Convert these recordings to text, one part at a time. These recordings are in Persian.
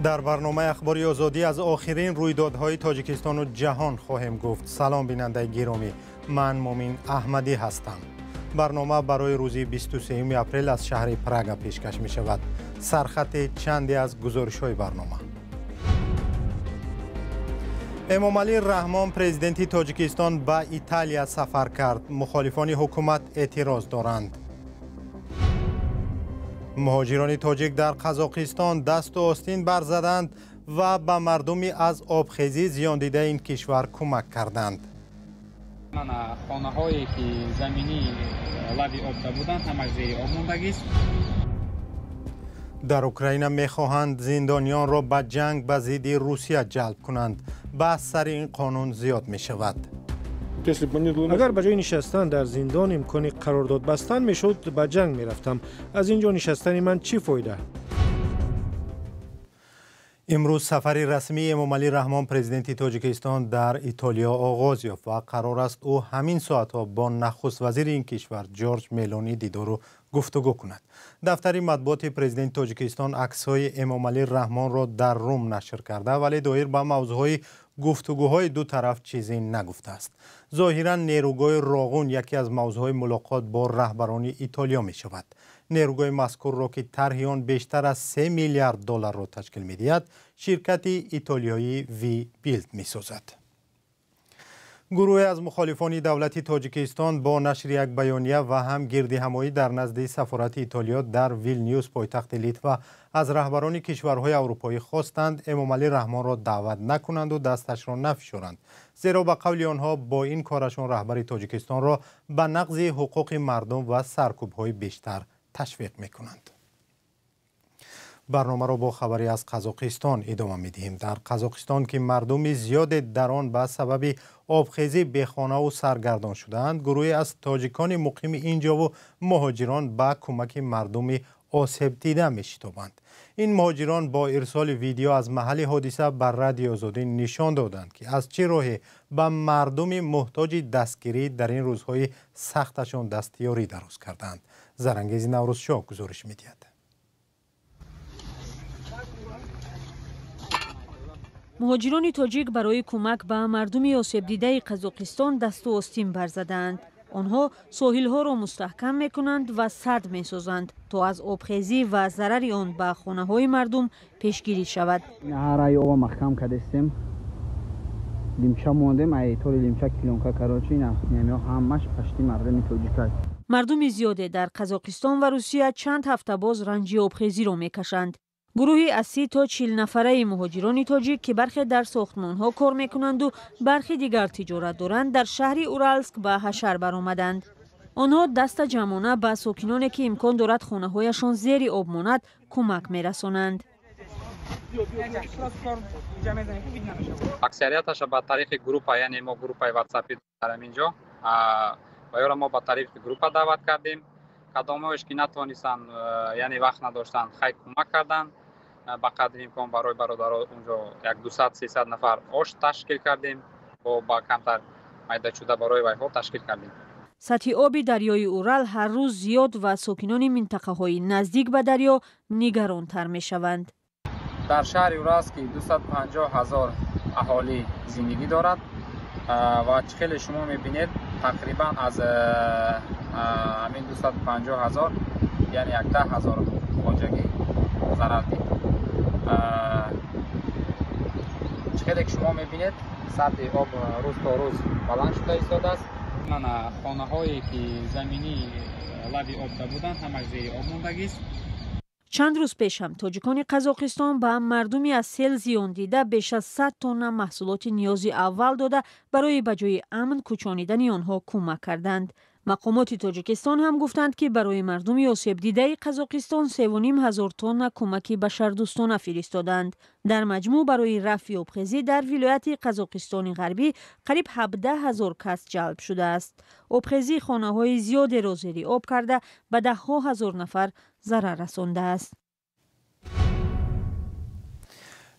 در برنامه اخباری آزادی از آخرین رویدادهای تاجیکستان و جهان خواهیم گفت. سلام بیننده گرامی، من مومین احمدی هستم. برنامه برای روز 23 اپریل از شهر پراگ پیشکش می شود. سرخط چندی از گزارش‌های برنامه. امامعلی رحمان پرزیدنت تاجیکستان به ایتالیا سفر کرد. مخالفان حکومت اعتراض دارند. مهاجران تاجیک در قزاقستان دست و آستین برزدند و به مردمی از آبخیزی زیان دیده این کشور کمک کردند. خانه‌هایی که زمینی لبی آب بودند همش زیر آب ماندگی است. در اوکراین می‌خواهند زندانیان را به جنگ به ضد روسیه جلب کنند. بحث سر این قانون زیاد می‌شود. اگر به جای نشستن در زندان امکان قرارداد بستن میشد به جنگ میرفتم. از اینجا نشستن من چی فایده؟ امروز سفر رسمی امامعلی رحمان پرزیدنت تاجیکستان در ایتالیا آغاز یافت و قرار است او همین ساعتها با نخست وزیر این کشور جورج ملونی دیدار و گفتگو کند. دفتر مطبوعات پرزیدنت تاجیکستان عکس‌های امامعلی رحمان را در روم نشر کرده ولی دایر به موضوعهای گفتگوهای دو طرف چیزی نگفته است. ظاهراً نیروگاه راغون یکی از موضوعهای ملاقات با رهبران ایتالیا می شود. نیروگاه مذکور را که طرح آن بیشتر از 3 میلیارد دلار را تشکیل می دهد، شرکت ایتالیایی وی بیلد می سازد. گروه از مخالفان دولت تاجیکستان با نشر یک بیانیه و هم گردهمایی در نزد سفارت ایتالیا در ویلنیوس پایتخت لیتوا از رهبران کشورهای اروپایی خواستند امامعلی رحمان را دعوت نکنند و دستش را نفشارند، زیرا به قول آنها با این کارشان رهبر تاجیکستان را به نقض حقوق مردم و سرکوب‌های بیشتر تشویق می‌کنند. برنامه را با خبری از قزاقستان ادامه می‌دهیم. در قزاقستان که مردم زیاد در آن به سبب آبخیزی بیخانه و سرگردان شدند، گروهی از تاجیکان مقیم اینجا و مهاجران به کمک مردم آسیب دیده می‌شتابند. این مهاجران با ارسال ویدیو از محل حادثه بر رادیو آزادی نشان دادند که از چه راهی به مردم محتاج دستگیری در این روزهای سختشان دستیاری دراز کردند. زرنگیز نوروزشاه گزارش می‌دهد. مهاجران تاجیک برای کمک به مردم آسیب دیده قزاقستان دست و آستین برزدند. آنها ساحل‌ها را مستحکم می‌کنند و سد می‌سازند تا از آبخیزی و ضرر آن به خانه‌های مردم پیشگیری شود. هرای آب محکم کردیم. لیمچا موندیم ای طور لیمچا کیلومتر کراچی نه یعنی همش پشتی مردم تاجیک. مردم زیاده در قزاقستان و روسیه چند هفته باز رنج آبخیزی را می‌کشند. گروهی از 30 تا 40 نفره مهاجران تاجیک که برخی در ساختمان‌ها کار می‌کنند و برخی دیگر تجارت دارند در شهر اورالسک به حشر برآمدند. آنها دست جمعانه به ساکنانی که امکان دارد خانه‌هایشان زیر آب ماند کمک می‌رسانند. اکثریتش به طریق گروپ یعنی ما گروپ واتساپی داریم اینجا و ما با طریق گروپ دعوت کردیم. کدامش که نتوانستن یعنی وقت نداشتن خیلی کمک کردن. با قدر امکان برای برادران اونجا 200-300 نفر آش تشکیل کردیم و با کمتر میده شده برای ویها تشکیل کردیم. سطح آب دریای اورال هر روز زیاد و ساکنان منطقه‌های نزدیک به دریا نگران‌تر می‌شوند. در شهر اورالسک 250,000 اهالی زندگی دارد و خیلی شما می‌بینید تقریبا از همین 250,000 یعنی 10,000 خانگی ضرر دید. خیلی که شما می‌بینید سطح آب روز تا روز بلند شده ایستاده است. خانه‌هایی که زمینی لبی آب بودند همش زیر آب ماندگی است. چند روز پیش هم تاجیکان قزاقستان به مردمی از سیل زیان دیده بیش از 100 تن محصولات نیازی اول داده برای به جای امن کوچانیدن آنها کمک کردند. مقامات تاجیکستان هم گفتند که برای مردم آسیب دیده قزاقستان 3,500 تن کمک بشردوستانه فرستادند. در مجموع برای رفع آبخیزی در ولایت قزاقستان غربی قریب 17,000 کس جلب شده است. آبخیزی خانه‌های زیادی را زیر آب کرده به 10,000 نفر ضرر رسانده است.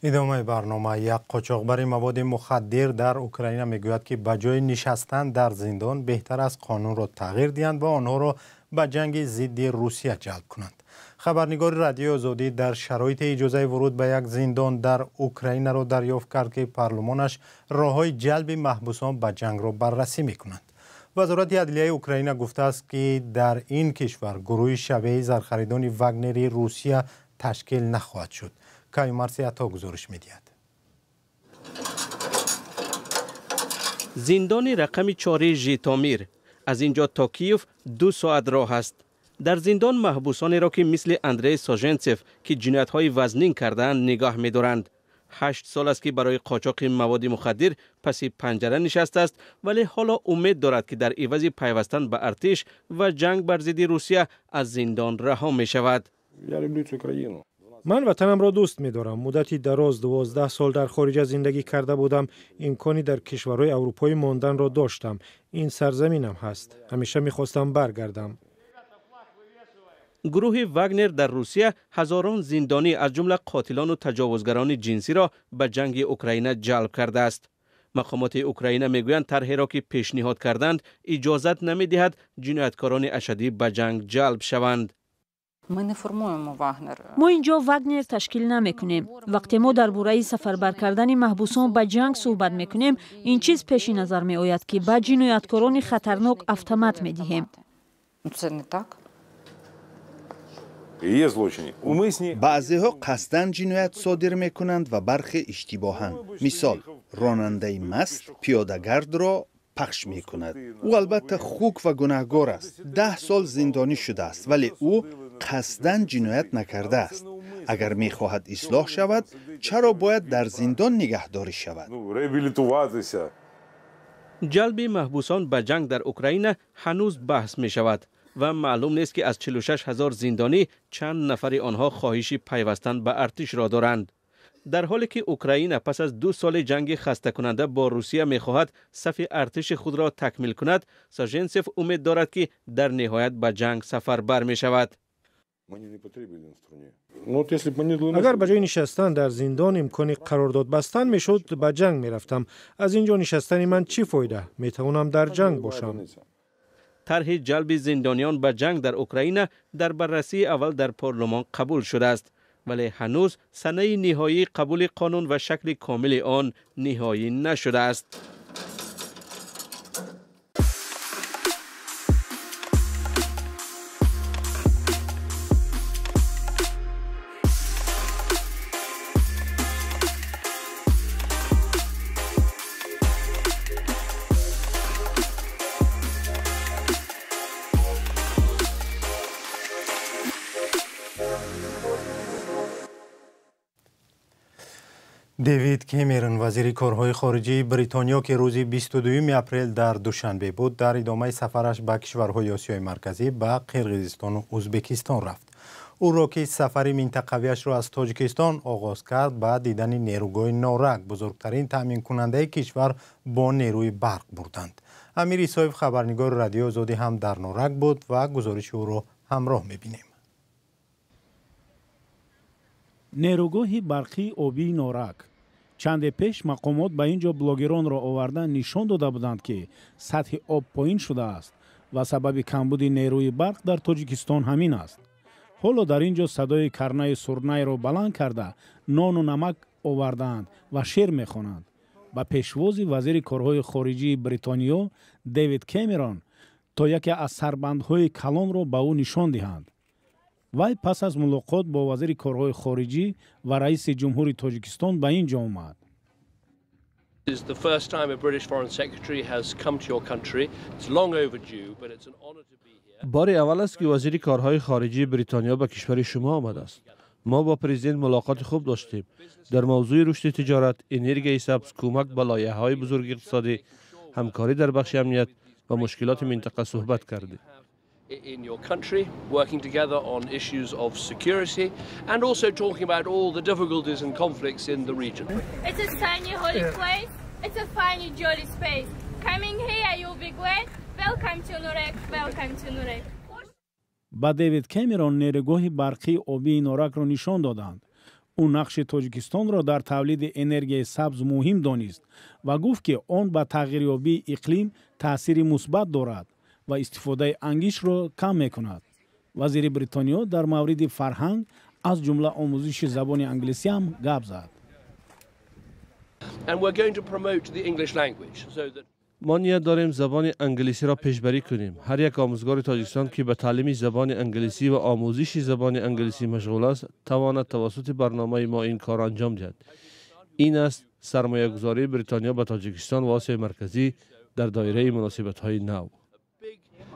ادامه برنامه. یک قاچاقبر مواد مخدر در اوکراین میگوید که به جای نشستن در زندان بهتر است قانون را تغییر دهند و آنها را به جنگ ضد روسیه جلب کنند. خبرنگار رادیو آزادی در شرایط اجازه ورود به یک زندان در اوکراین را دریافت کرد که پارلمانش راههای جلب محبوسان به جنگ را بررسی می‌کند. وزارت عدلیه اوکراین گفته است که در این کشور گروه شبیه زرخریدان واگنری روسیه تشکیل نخواهد شد. کایمارسی عطا گزارش می‌دهد. زندان رقم 4 ژیتامیر از اینجا تا کیف 2 ساعت راه است. در زندان محبوسانی را که مثل اندری ساژنتسف که جنایت‌های وزنین کردند نگاه می‌دارند. 8 سال است که برای قاچاق مواد مخدر پس پنجره نشسته است، ولی حالا امید دارد که در عوض پیوستن به ارتش و جنگ بر ضد روسیه از زندان رها می‌شود. من وطنم را دوست می‌دارم. مدتی دراز 12 سال در خارج زندگی کرده بودم. امکانی در کشورهای اروپایی ماندن را داشتم. این سرزمینم هست. همیشه می‌خواستم برگردم. گروه واگنر در روسیه هزاران زندانی از جمله قاتلان و تجاوزگران جنسی را به جنگ اوکراین جلب کرده است. مقامات اوکراین میگویند طرحی را که پیشنهاد کردند اجازت نمی‌دهد جنایتکاران اشدی به جنگ جلب شوند. ما اینجا واگنر تشکیل نمیکنیم. وقتی ما درباره سفربر کردن محبوسان به جنگ صحبت میکنیم، این چیز پیش نظر می آید که به جنایتکاران خطرناک автомат میدهیم. بعضی‌ها قصداً جنایت صادر میکنند و برخی اشتباهاً. مثال راننده مست پیاده‌گرد را پخش میکند. او البته خوک و گناهکار است. 10 سال زندانی شده است، ولی او قصداً جنایت نکرده است. اگر میخواهد اصلاح شود، چرا باید در زندان نگهداری شود؟ جلب محبوسان به جنگ در اوکراین هنوز بحث می شود و معلوم نیست که از 46,000 زندانی چند نفر آنها خواهش پیوستن به ارتش را دارند. در حالی که اوکراین پس از 2 سال جنگ خسته کننده با روسیه می خواهد صف ارتش خود را تکمیل کند، ساژنتسف امید دارد که در نهایت به جنگ سفربر می شود. اگر به جای نشستن در زندان امکانی قرارداد بستن میشد، به جنگ میرفتم. از اینجا نشستن من چی فایده؟ میتوانم در جنگ باشم. طرح جلب زندانیان به جنگ در اوکراین در بررسی اول در پارلمان قبول شده است، ولی هنوز سنه نهایی قبول قانون و شکل کامل آن نهایی نشده است. دیوید کامرون وزیر کارهای خارجی بریتانیا که روز 22 اپریل در دوشنبه بود، در ادامه سفرش به کشورهای آسیای مرکزی به قرقیزستان و ازبکستان رفت. او را که سفر منطقویش را از تاجیکستان آغاز کرد به دیدن نیروگاه نورک، بزرگترین تامین کننده کشور با نیروی برق بردند. امیر ایسایف خبرنگار رادیو آزادی هم در نورک بود و گزارش او را همراه می‌بینیم. نیروگاه برقی آبی نورک. چند پیش مقامات به اینجا بلاگران را آوردن نشان داده بودند که سطح آب پایین شده است و سبب کمبود نیروی برق در تاجیکستان همین است. حالا در اینجا صدای کرنه سرنای را بلند کرده نان و نمک آوردند و شعر میخوانند. با پیشواز وزیر کارهای خارجی بریتانیا دیوید کامرون تا یکی از سربندهای کلان را به او نشان دهند. وی پس از ملاقات با وزیر کارهای خارجی و رئیس جمهوری تاجیکستان به اینجا آمد. بار اول است که وزیر کارهای خارجی بریتانیا به کشور شما آمده است. ما با پرزیدنت ملاقات خوب داشتیم. در موضوع رشد تجارت، انرژی سبز، کمک به لایحه‌های بزرگ اقتصادی، همکاری در بخش امنیت و مشکلات منطقه صحبت کردیم. in your country, working together on issues of security and also talking about all the difficulties and conflicts in the region. It's a sunny, holy place. It's a funny, jolly space. Coming here, you'll be glad. Welcome to Nurek. Welcome to Nurek. با دیوید کامرون نیروگاه برقی آبی نورک را نشان دادند. او نقش تاجیکستان را در تولید انرژی سبز مهم دانست و گفت که آن به تغییریابی اقلیم تأثیر مثبت دارد و استفاده انگیش را کم می‌کند. وزیر بریتانیا در مورد فرهنگ از جمله آموزش زبان انگلیسی هم گپ زد. And we're going to promote the English language so that ما نیت داریم زبان انگلیسی را پیشبری کنیم. هر یک آموزگار تاجیکستان که به تعلیم زبان انگلیسی و آموزش زبان انگلیسی مشغول است، تواند توسط برنامه ما این کار انجام دهد. این است سرمایه گذاری بریتانیا به تاجیکستان و آسیای مرکزی در دایره مناسبت های نو.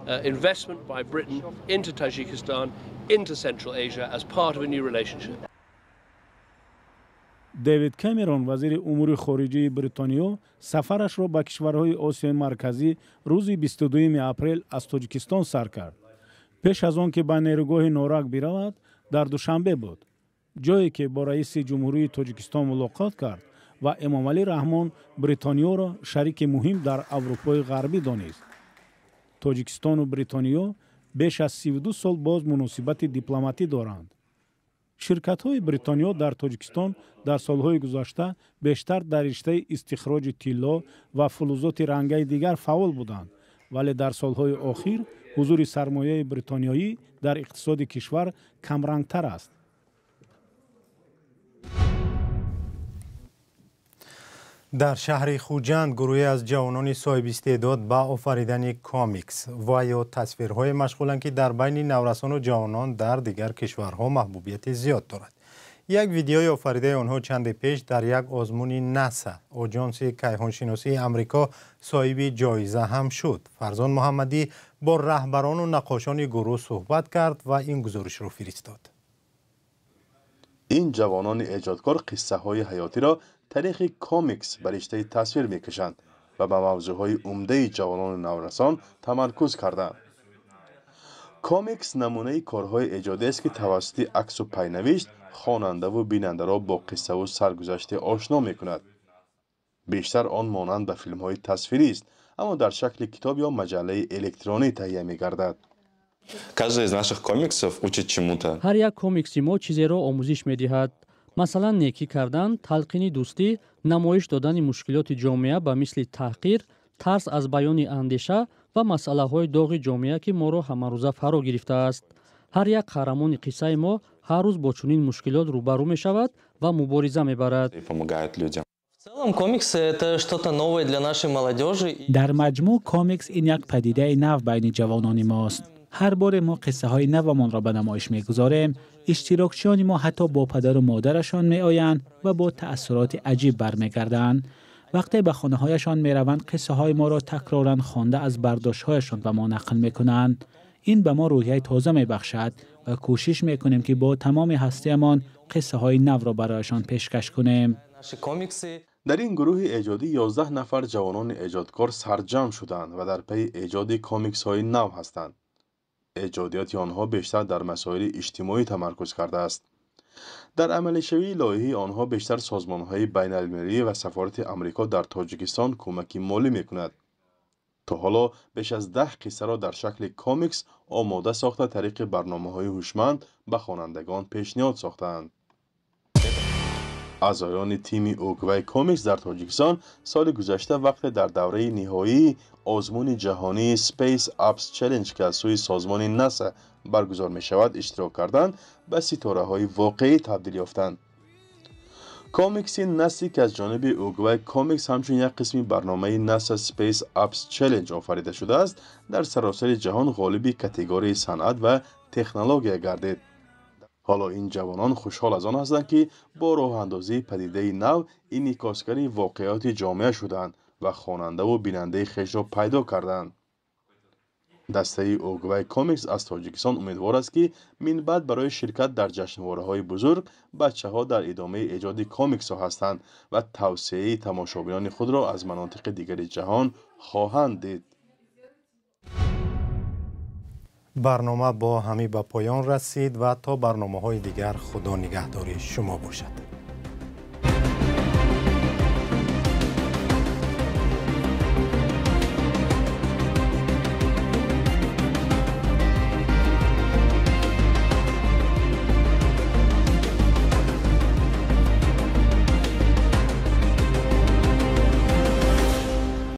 investment by Britain into Tajikistan, into Central Asia as part of a new relationship. دیوید کامرون وزیر امور خارجه بریتانیا سفرش را به کشورهای آسیای مرکزی روز 22 اپریل از تاجیکستان سر کرد. پیش از آن که به نیروگاه نورک برود در دوشنبه بود، جایی که با رئیس جمهوری تاجیکستان ملاقات کرد و امامعلی رحمان بریتانیا را شریک مهم در اروپای غربی دانست. تاجیکستان و بریتانیا بیش از 32 سال باز مناسبت دیپلماتی دارند. شرکت‌های بریتانیا در تاجیکستان در سالهای گذشته بیشتر در رشته استخراج طلا و فلزات رنگی دیگر فعال بودند، ولی در سالهای اخیر حضور سرمایه بریتانیایی در اقتصاد کشور کمرنگتر است. در شهر خوجند گروهی از جوانان صاحب استعداد به آفریدن کامیکس و یا تصویرهای مشغولند که در بین نورسان و جوانان در دیگر کشورها محبوبیت زیاد دارد. یک ویدیوی آفریده آنها چند پیش در یک آزمون ناسا آژانس کیهانشناسی آمریکا صاحب جایزه هم شد. فرزان محمدی با رهبران و نقاشان گروه صحبت کرد و این گزارش را فرستاد. این جوانان ایجادکار قصه های حیاتی را طریق کامیکس به رشته تصویر میکشند و به موضوعهای عمده جوانان نورسان تمرکز کردند. کامیکس نمونه کارهای ایجادی است که توسط عکس و پینوشت خواننده و بیننده را با قصه و سرگذشت آشنا میکند. بیشتر آن مانند به فیلم های تصویری است، اما در شکل کتاب یا مجله الکترونی تهیه میگردد. هر یک کامیکسی ما چیزی را آموزش میدهد. مثلا نیکی کردن، تلقین دوستی، نمایش دادن مشکلات جامعه به مثل تحقیر، ترس از بیان اندیشه و مسئله های داغ جامعه که ما را همه روزه فرا گرفته است. هر یک قهرمان قصه ما هر روز با چنین مشکلات روبرو می شود و مبارزه می برد. در مجموع کامیکس این یک پدیده نو بین جوانان ماست. هر بار ما قصه های نومان را به نمایش میگذاریم، اشتراکچیان ما حتی با پدر و مادرشان می آیند و با تأثیرات عجیب برمیگردند. وقتی به خانه هایشان می روند قصه های ما را تکرارا خوانده از برداشت هایشان به ما نقل می کنند. این به ما روحیه تازه می بخشد و کوشش می کنیم که با تمام هستیمان قصه های نو را برایشان پیشکش کنیم. در این گروه ایجادی 11 نفر جوانان ایجادکار سرجم شدند و در پی ایجاد کامیکس های نو هستند. ایجادیات آنها بیشتر در مسائل اجتماعی تمرکز کرده است. در عمل شوی لایحه آنها بیشتر سازمان‌های بین‌المللی و سفارت آمریکا در تاجیکستان کمک مالی می‌کند. تا حالا بیش از 10 قصه را در شکل کامیکس آماده ساخته طریق برنامه‌های هوشمند به خوانندگان پیشنهاد ساختند. اعضایان تیم اوگوی کامیکس در تاجیکستان سال گذشته وقت در دوره نهایی آزمون جهانی سپیس اپس چالش که از سوی سازمان ناسا برگزار می شود اشتراک کردند به ستاره های واقعی تبدیل یافتند. کامیکس نسلی که از جانب اوگوی کامیکس همچون یک قسمی برنامه ناسا سپیس اپس چالش آفریده شده است در سراسر جهان غالب کاتگوری صنعت و تکنولوژی گردید. حالا این جوانان خوشحال از آن هستند که با راه اندازی پدیده نو انعکاسگر واقعیات جامعه شدند و خواننده و بیننده خویش را پیدا کردند. دسته اوگوی کامیکس از تاجیکستان امیدوار است که من بعد برای شرکت در جشنواره‌های بزرگ بچه‌ها در ادامه ایجاد کامیکس ها هستند و توسعه تماشابینان خود را از مناطق دیگر جهان خواهند دید. برنامه با همین به پایان رسید و تا برنامه‌های دیگر خدا نگهداری شما باشد.